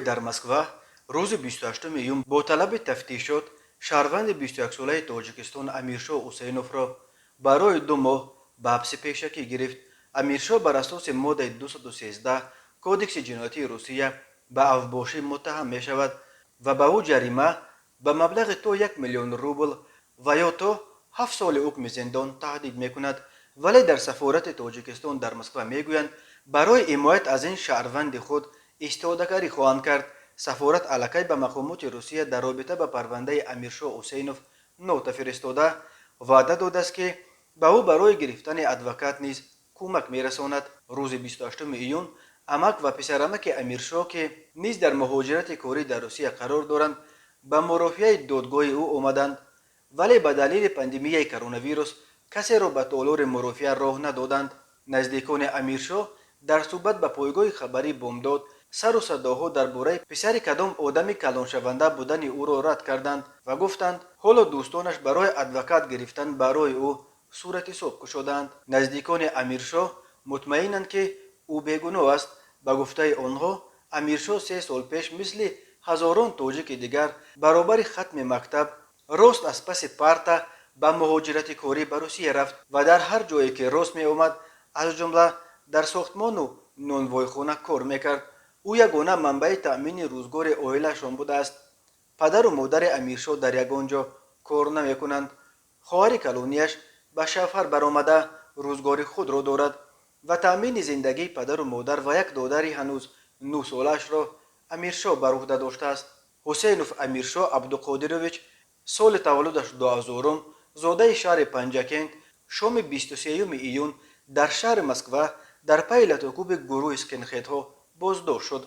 در مسکو روز 28 ایون با طلب تفتیشات شهروند 21 ساله تاجیکستان امیرشاه حسینوف را برای 2 ماه به حبس پیشکی گرفت. امیرشاه بر اساس ماده 213 کودکس جنایتی روسیه به افباشی متهم می شود و به او جریمه به مبلغ تا 1 میلیون روبل و یا تا 7 سال حکم زندان تهدید می کند. ولی در سفارت تاجیکستان در مسکو می گویند برای حمایت از این شهروند خود استفادهکاری خواهند کرد. سفارت علاقه به مقامات روسیه در رابطه با پرونده امیرشاه حسینوف نوت فرستاده وعده داده است که به او برای گرفتن ادوکات نیز کمک میرساند. روز 28 ایون امک و پسرمک امیرشاه که نیز در مهاجرت کاری در روسیه قرار دارند به مرافعه دادگاه او آمدند، ولی به دلیل پاندمی کرونا ویروس کسی را به تالار مرافعه راه ندادند. نزدیکان امیرشاه در صحبت به پایگاه خبری بامداد سر و صداها درباره پسر کدام آدمی کلان شونده بودن او را رد کردند و گفتند حالا دوستانش برای ادوکات گرفتن برای او صورت حساب گشادند. نزدیکان امیرشاه مطمئنند که او بیگناه است. به گفته آنها امیرشاه 3 سال پیش مثل هزاران تاجیک دیگر برابر ختم مکتب راست از پس پرتا به مهاجرت کاری به روسیه رفت و در هر جایی که راست می آمد از جمله در ساختمان و نانوایخانه کار میکرد. او یگانه منبع تأمین روزگار عائله‌شان بوده است. پدر و مادر امیرشاه در یگانجا کار نمیکنند. خواهر کلانیش به شوهر برآمده روزگار خود را دارد و تأمین زندگی پدر و مادر و یک دادر هنوز 9 سالش را امیرشاه بر عهده داشته است. حسینوف امیرشاه عبدالقادرویچ سال تولدش 2000 زاده شهر پنجکند شام 23 ایون در شهر مسکو در پی لطاکوب گروه اسکنخیتها بازداشت شد.